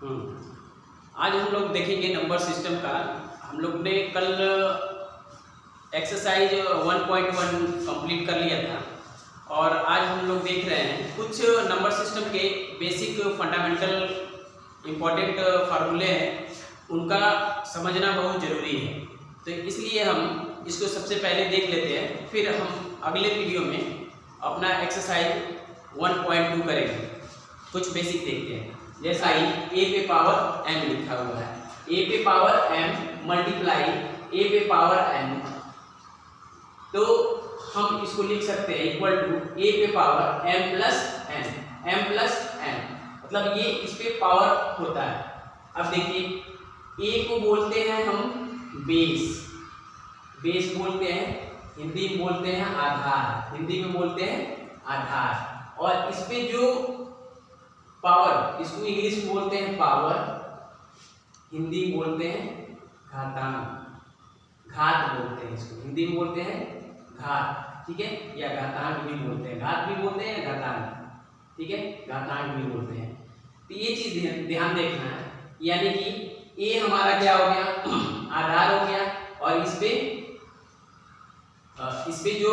आज हम लोग देखेंगे नंबर सिस्टम का। हम लोग ने कल एक्सरसाइज 1.1 कंप्लीट कर लिया था और आज हम लोग देख रहे हैं कुछ नंबर सिस्टम के बेसिक फंडामेंटल इम्पोर्टेंट फार्मूले हैं, उनका समझना बहुत ज़रूरी है। तो इसलिए हम इसको सबसे पहले देख लेते हैं, फिर हम अगले वीडियो में अपना एक्सरसाइज 1.2 करेंगे। कुछ बेसिक देखते हैं, जैसा ही a पे पावर m लिखा हुआ है, a पे पावर m मल्टीप्लाई a पे पावर n, तो हम इसको लिख सकते हैं इक्वल टू a पे पावर m प्लस n, मतलब ये इस पे पावर होता है। अब देखिए a को बोलते हैं हम बेस बोलते हैं, हिंदी में बोलते हैं आधार, और इस पे जो पावर, इसको इंग्लिश में बोलते हैं पावर, हिंदी में बोलते हैं घात बोलते हैं, इसको हिंदी में बोलते हैं घात, ठीक है, या घातांक भी बोलते हैं, घात भी बोलते हैं, घातांक, ठीक है, घातांक भी बोलते हैं। तो ये चीज ध्यान देखना है, यानी कि ए हमारा क्या हो गया, आधार हो गया, और इस पे जो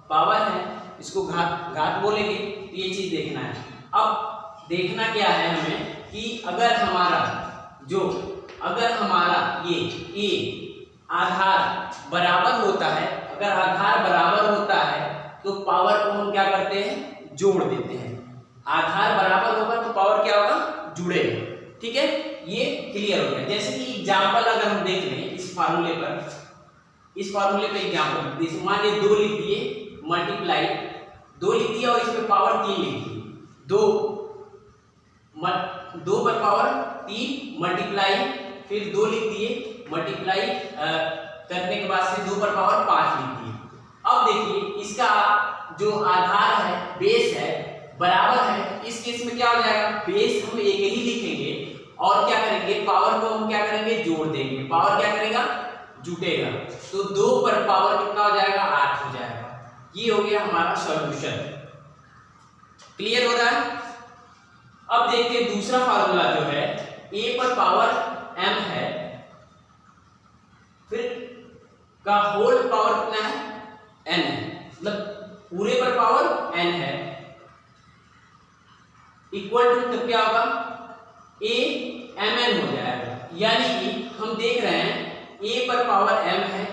पावर है इसको घात बोलेंगे। तो ये चीज देखना है। अब देखना क्या है हमें कि अगर हमारा ये ए आधार बराबर होता है, अगर आधार बराबर होता है तो पावर को हम क्या करते हैं, जोड़ देते हैं। आधार बराबर होगा तो पावर क्या होगा, जुड़ेगा, ठीक है, ये क्लियर हो गया। जैसे कि एग्जांपल अगर हम देख लें इस फार्मूले पे एग्जांपल, जैसे मान लीजिए 2 लिख दिए मल्टीप्लाई 2 लिख दिया और इस पे पावर 3 लिख दी, 2 पर पावर 3 मल्टीप्लाई, फिर 2 लिख दिए मल्टीप्लाई करने के बाद से 2 पर पावर 5 लिख दिए। अब देखिए इसका जो आधार है, बेस है, बराबर है, इस केस में क्या हो जाएगा, बेस हम एक ही लिखेंगे और क्या करेंगे, पावर को हम क्या करेंगे, जोड़ देंगे, पावर क्या करेगा, जुटेगा, तो 2 पर पावर कितना हो जाएगा, 8 हो जाएगा। ये हो गया हमारा सॉल्यूशन। क्लियर हो रहा है। अब देखते हैं दूसरा फार्मूला जो है, a पर पावर m है, फिर का होल पावर कितना है, n है, मतलब पूरे पर पावर n है, इक्वल टू तब क्या होगा, a mn हो जाएगा। यानी कि हम देख रहे हैं a पर पावर m है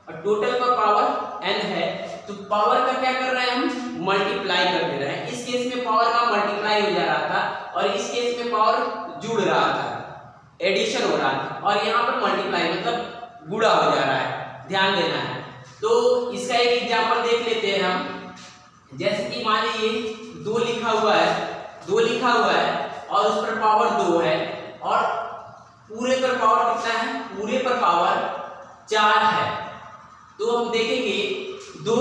और टोटल पर पावर n है, तो पावर का क्या कर रहे हैं, हम मल्टीप्लाई कर दे रहे हैं। इस केस में पावर का मल्टीप्लाई हो जा रहा था और इस केस में पावर जुड़ रहा था, एडिशन हो रहा था, और यहाँ पर मल्टीप्लाई मतलब गुणा हो जा रहा है, ध्यान देना है। तो इसका एक एग्जांपल देख लेते हैं हम, जैसे कि मान लीजिए 2 लिखा हुआ है और उस पर पावर 2 है और पूरे पर पावर कितना है, पूरे पर पावर 4 है। तो हम देखेंगे 2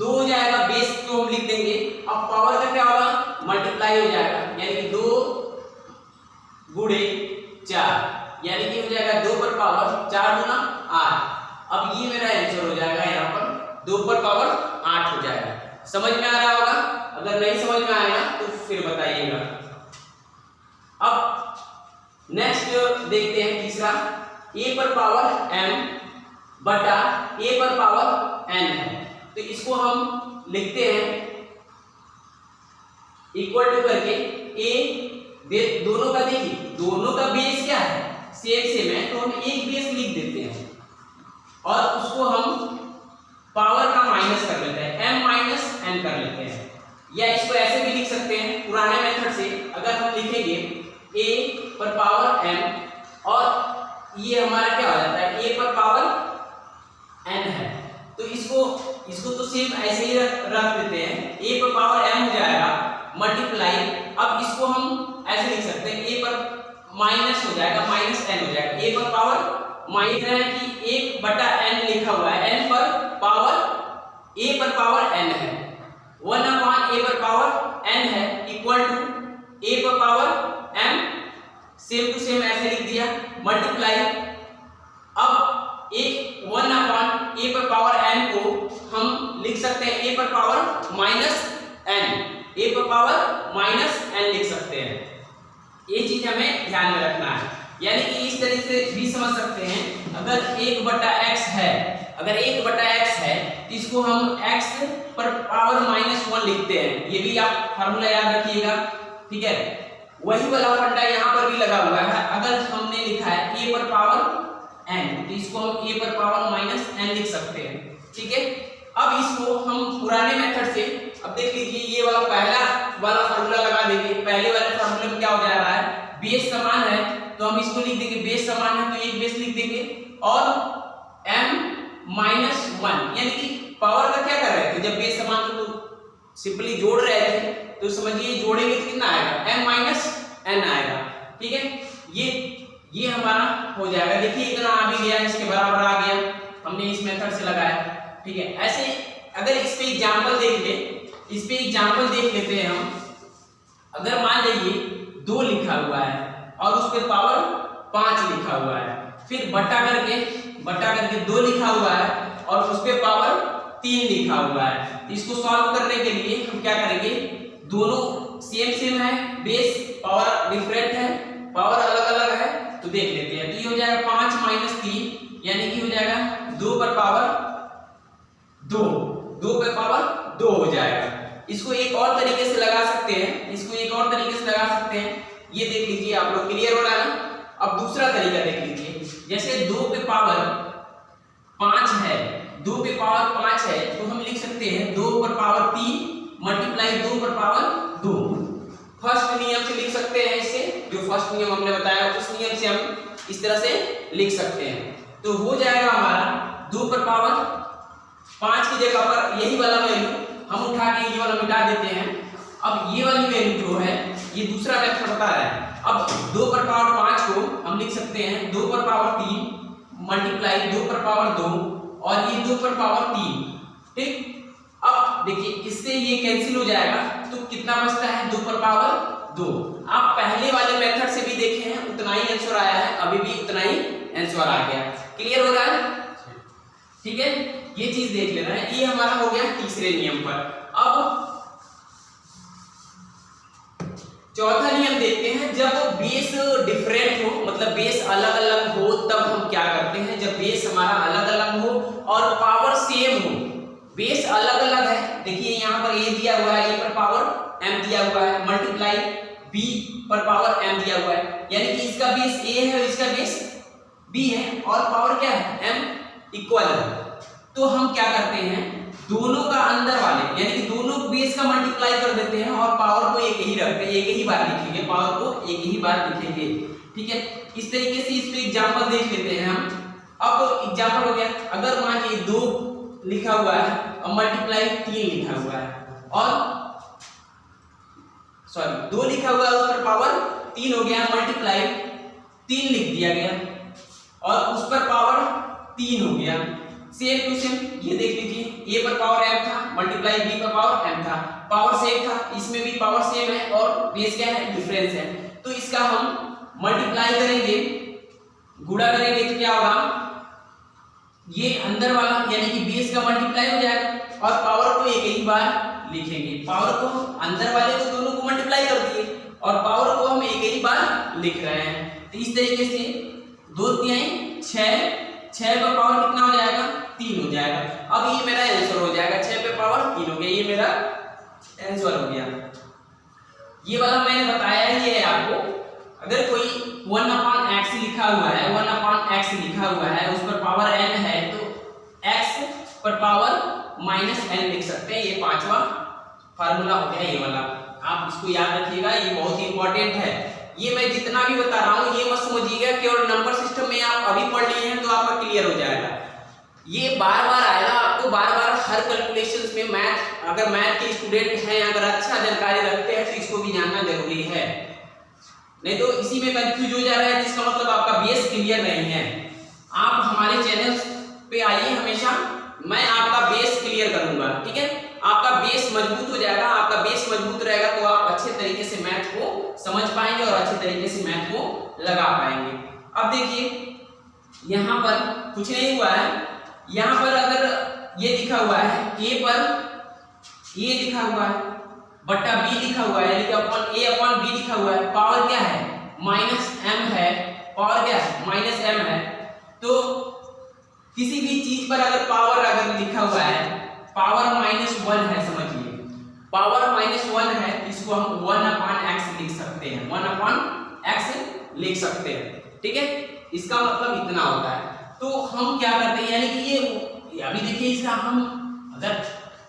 हो जाएगा, बेस को हम लिख देंगे, अब पावर का क्या होगा, मल्टीप्लाई हो जाएगा, यानी कि 2 गुणे 4, यानी कि हो जाएगा 2 पर पावर 4 गुना 8। अब ये मेरा आंसर हो जाएगा, यहाँ पर 2 पर पावर 8 हो जाएगा। समझ में आ रहा होगा, अगर नहीं समझ में आएगा तो फिर बताइएगा। अब नेक्स्ट देखते हैं तीसरा, a पर पावर m बटा a पर पावर n है, तो इसको हम लिखते हैं इक्वल टू करके a, दोनों का देखिए, दोनों का बेस क्या है, सेम है, तो हम एक बेस लिख देते हैं और उसको हम पावर का माइनस कर लेते हैं, m माइनस n कर लेते हैं, या इसको ऐसे भी लिख सकते हैं पुराने मेथड से। अगर हम लिखेंगे a पर पावर m और ये हमारा क्या हो जाता है, a पर पावर n है, तो इसको तो सेम ऐसे ही रख देते हैं, a पर पावर m हो जाएगा मल्टीप्लाई, अब इसको हम ऐसे लिख सकते हैं, a पर माइनस हो जाएगा, माइनस n हो जाएगा, a पर पावर माइनस है कि 1 बटा n लिखा हुआ है, n पर पावर a पर पावर n है, 1 अपॉन a पर पावर n है, इक्वल टू a पर power m, same to same ऐसे लिख दिया, मल्टीप्लाई। अब 1 अपॉन a पर पावर n को हम लिख सकते हैं a पर पावर माइनस n, a पर पावर माइनस n लिख सकते हैं। ये चीज हमें ध्यान में रखना है। यानी कि इस तरीके से भी समझ सकते हैं, अगर 1/x है, अगर 1/x है तो इसको हम x पर पावर -1 लिखते हैं। ये भी आप फार्मूला याद रखिएगा, ठीक है। वही वाला फंडा यहाँ पर भी लगा हुआ है। अगर हमने लिखा है a पर पावर n तो इसको हम a पर पावर -n लिख सकते हैं, ठीक है। अब इसको हम पुराने मेथड से, अब देख लीजिए, ये वाला पहला वाला फार्मूला लगा देंगे। पहले वाले फार्मूले में क्या हो जा रहा है, बेस समान है तो हम इसको लिख देंगे, बेस समान है तो एक बेस लिख देंगे और m-1, यानी कि पावर का क्या कर रहे थे, जब बेस समान तो सिंपली जोड़ रहे थे तो समझिए जोड़ेंगे तो कितना आएगा, m-n आएगा, ठीक है। ये हमारा हो जाएगा। देखिए इतना आ भी गया, इसके बराबर आ गया, हमने इस मेथड से लगाया, ठीक है। ऐसे अगर इस पे एग्जांपल देख ले, इस पे एग्जांपल देख लेते हैं हम। अगर मान लीजिए 2 लिखा हुआ है और उस पे पावर 5 लिखा हुआ है, फिर बटा करके 2 लिखा हुआ है और उस पे पावर 3 लिखा हुआ है। इसको सॉल्व करने के लिए हम क्या करेंगे, दोनों सेम है, बेस पावर डिफरेंट है, पावर अलग-अलग है, तो देख लेते हैं। तो ये हो जाएगा 5 - 3, यानी कि हो जाएगा 2 पर पावर 2 पे पावर 2 हो जाएगा। इसको एक और तरीके से लगा सकते हैं, ये देख लीजिए, आप लोग क्लियर हो रहा है ना। अब दूसरा तरीका देख लीजिए, जैसे 2 पे पावर 5 है, 2 पे पावर 5 है तो हम लिख सकते हैं 2 पर पावर 3 मल्टीप्लाई 2 पर पावर 2। फर्स्ट नियम से लिख सकते हैं, इसे जो फर्स्ट नियम हमने बताया उस नियम से हम इस तरह से लिख सकते हैं। तो हो जाएगा हमारा 2 पर पावर 5 की जगह पर यही वाला वैल्यू हम उठा के ये वाला मिटा देते हैं। अब ये वाली वैल्यू जो है, ये दूसरा मेथड बता रहा है। अब 2 पर पावर 5 को हम लिख सकते हैं 2 पर पावर 3 मल्टीप्लाई 2 पर पावर 2 और ये 2 पर पावर 3, ठीक। अब देखिए इससे ये कैंसिल हो जाएगा तो कितना बचता है, 2 पर पावर 2। आप पहले वाले मेथड से भी देखे हैं, उतना ही आंसर आया है, अभी भी उतना ही आंसर आ गया। क्लियर हो रहा है, ठीक है। ये चीज देख लेना है। ये हमारा हो गया तीसरे नियम पर। अब चौथा नियम देखते हैं। जब बेस डिफरेंट हो, मतलब बेस अलग अलग हो, तब हम क्या करते हैं, जब बेस हमारा अलग अलग हो और पावर सेम हो। बेस अलग अलग है, देखिए यहाँ पर a दिया हुआ है, a पर पावर m दिया हुआ है, मल्टीप्लाई b पर पावर m दिया हुआ है, यानी कि इसका बेस a है और इसका बेस b है और पावर क्या है, m इक्वल है। तो हम क्या करते हैं, दोनों का अंदर वाले यानी कि दोनों बेस का मल्टीप्लाई कर देते हैं और पावर को एक ही रखते हैं, एक ही बार लिखेंगे, पावर को एक ही बार लिखेंगे, ठीक है। इस तरीके से इस पे एग्जांपल देख लेते हैं हम। अब एग्जांपल हो गया, अगर मान लीजिए 2 लिखा हुआ है और मल्टीप्लाई 3 लिखा हुआ है, और सॉरी 2 लिखा हुआ है उस पर पावर 3 हो गया, मल्टीप्लाई 3 लिख दिया गया और उस पर पावर 3 हो गया। सेम टू सेम ये देख लीजिए, a पर पावर m था मल्टीप्लाई b पर पावर m था, पावर सेम था, इसमें भी पावर सेम है और बेस क्या है, डिफरेंस है। तो इसका हम मल्टीप्लाई करेंगे, गुणा करेंगे तो क्या होगा, ये अंदर वाला यानी कि बेस का मल्टीप्लाई हो जाएगा और पावर को एक ही बार लिखेंगे। पावर को अंदर वाले को दोनों को मल्टीप्लाई कर दिए और पावर को हम एक ही बार लिख रहे हैं। तो इस तरीके से 2 तिहाई 6 पर पावर कितना हो जाएगा, 3 हो जाएगा। अब ये मेरा आंसर हो जाएगा, 6 पे पावर 3 हो गया, ये मेरा आंसर हो गया। ये वाला मैंने बताया ही है आपको। अगर कोई 1/x लिखा हुआ है, 1/x लिखा हुआ है, उस पर पावर n है तो x पर पावर -n लिख सकते हैं। ये 5वां फार्मूला हो गया ये वाला, आप इसको याद रखिएगा, ये बहुत ही इंपॉर्टेंट है। ये मैं जितना भी बता रहा हूँ ये मत समझिएगा केवल नंबर सिस्टम में आप अभी पढ़ लिए हैं तो आपका क्लियर हो जाएगा। ये बार बार आएगा आपको, बार बार हर कैलकुलेशंस में मैथ, अगर मैथ के स्टूडेंट हैं, अगर अच्छा जानकारी रखते हैं तो इसको भी जानना जरूरी है, नहीं तो इसी में कंफ्यूज हो जा रहा है, इसका मतलब आपका बेस क्लियर नहीं है। आप हमारे चैनल पे आइए, हमेशा मैं आपका बेस क्लियर करूंगा, ठीक है। आपका बेस मजबूत हो जाएगा, आपका बेस मजबूत रहेगा तो आप अच्छे तरीके से मैथ को समझ पाएंगे और अच्छे तरीके से मैथ को लगा पाएंगे। अब देखिए यहाँ पर कुछ नहीं हुआ है, यहाँ पर अगर ये लिखा हुआ है a पर, ये लिखा हुआ है बट्टा बी लिखा हुआ है, यानी कि अपॉन ए अपॉन बी लिखा हुआ है, पावर क्या है माइनस एम है, पावर क्या है माइनस एम है। तो किसी भी चीज पर अगर पावर अगर लिखा हुआ है पावर -1 है, समझिए पावर -1 है, इसको हम 1/x लिख सकते हैं, 1/x लिख सकते हैं, ठीक है। इसका मतलब इतना होता है। तो हम क्या करते हैं, यानी कि ये अभी देखिए इसका हम अगर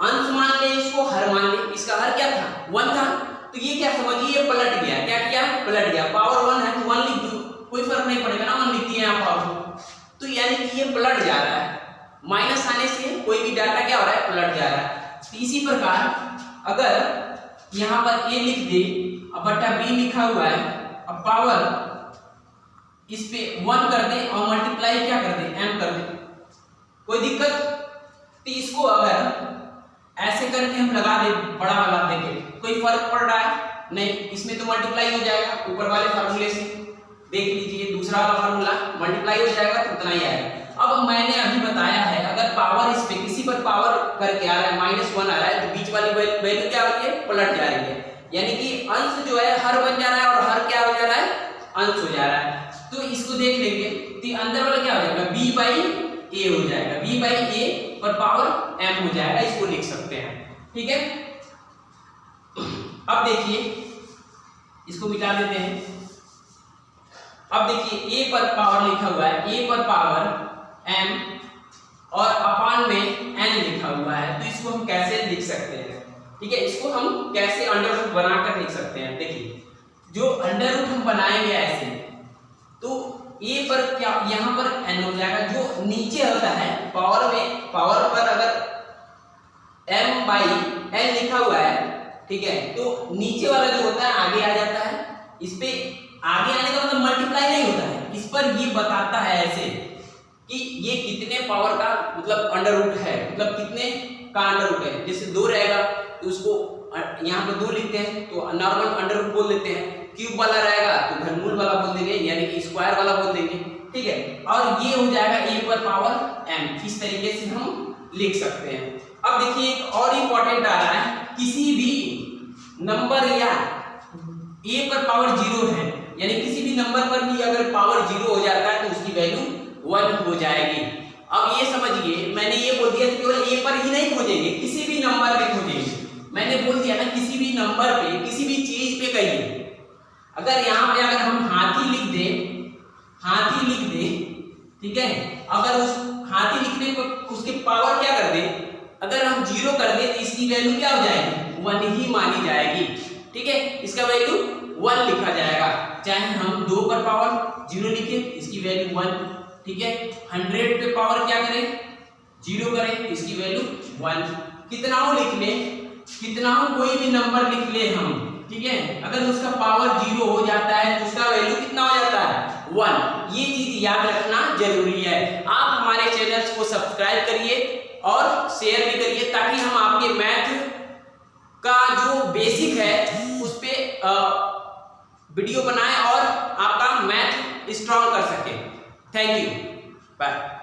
अंश मान ले, इसको हर मान ले, इसका हर क्या था 1 था, तो ये क्या समझिए पलट गया, क्या किया पलट गया, पावर 1 है तो 1 लिख दो, कोई फर्क नहीं पड़ेगा ना, 1 लिख दिए यहाँ पावर, तो यानी कि ये पलट जा रहा है, माइनस आने से कोई भी डाटा क्या हो रहा है पलट जा रहा है। तो इसी प्रकार अगर यहाँ पर a लिख दे, अब बट्टा b लिखा हुआ है, अब पावर इस पे 1 कर दे और मल्टीप्लाई क्या कर दे m कर दे, कोई दिक्कत। तो इसको अगर ऐसे करके हम लगा दे बड़ा वाला देके, कोई फर्क पड़ रहा है नहीं, इसमें तो मल्टीप्लाई हो जाएगा ऊपर वाले फार्मूले से, देख लीजिए दूसरा वाला फार्मूला मल्टीप्लाई हो जाएगा तो उतना ही आएगा। अब मैंने अभी बताया है अगर पावर इस पे किसी पर पावर करके आ रहा है -1 आ रहा है, तो बीच वाली वैल्यू क्या हो रही है पलट जा रही है, यानी कि अंश जो है हर बन जा रहा है और हर क्या हो जा रहा है अंश हो जा रहा है। तो इसको देख लेंगे, तो अंदर वाला क्या हो जाएगा b/a हो जाएगा, b/a पर पावर m हो जाएगा, इसको लिख सकते हैं, ठीक है। अब देखिए इसको मिटा देते हैं। अब देखिए a पर पावर लिखा हुआ है, a पर पावर m और अपान में n लिखा हुआ है, तो इसको हम कैसे लिख सकते हैं, ठीक है। इसको हम कैसे अंडर रूट बनाकर लिख सकते हैं, देखिए जो अंडर रूट हम बनाएंगे ऐसे, तो a पर क्या यहाँ पर n हो जाएगा, जो नीचे होता है पावर में, पावर पर अगर m/n लिखा हुआ है, ठीक है, तो नीचे वाला जो होता है आगे आ जाता है, इस पे आगे आने का मतलब मल्टीप्लाई नहीं होता है, इस पर ये बताता है ऐसे कि ये कितने पावर का मतलब अंडर रूट है, मतलब कितने का अंडर रूट है। जैसे 2 रहेगा तो उसको यहाँ पे 2 लिखते हैं तो नॉर्मल अंडर रूट बोल देते हैं, क्यूब वाला रहेगा तो घनमूल वाला बोल देंगे, यानी कि स्क्वायर वाला बोल देंगे, ठीक है। और ये हो जाएगा a पर पावर m, इस तरीके से हम लिख सकते हैं। अब देखिए एक और इंपॉर्टेंट आ रहा है, किसी भी नंबर या a पर पावर 0 है, यानी किसी भी नंबर पर भी अगर पावर 0 हो जाता है तो उसकी वैल्यू 1 हो जाएगी। अब ये समझिए मैंने ये बोल दिया केवल a पर ही नहीं खोजेंगे, किसी भी नंबर पे खोजेंगे, मैंने बोल दिया ना किसी भी नंबर पे किसी भी चीज पे कहिए। अगर यहाँ पे अगर हम हाथी लिख दे, ठीक है, अगर उस हाथी लिखने को उसके पावर क्या कर दे, अगर हम 0 कर दे तो इसकी वैल्यू क्या हो जाएगी 1 ही मानी जाएगी, ठीक है, इसका वैल्यू 1 लिखा जाएगा। चाहे हम 2 पर पावर 0 लिखे इसकी वैल्यू 1, ठीक है, 100 पे पावर क्या करें 0 करें इसकी वैल्यू 1, कितना हो लिख ले, कितना हो कोई भी नंबर लिख ले हम, ठीक है, अगर उसका पावर 0 हो जाता है तो उसका वैल्यू कितना हो जाता है 1। ये चीज याद रखना जरूरी है। आप हमारे चैनल को सब्सक्राइब करिए और शेयर भी करिए, ताकि हम आपके मैथ का जो बेसिक है उस पे वीडियो बनाएं और आपका मैथ स्ट्रॉन्ग कर सके। Thank you, bye.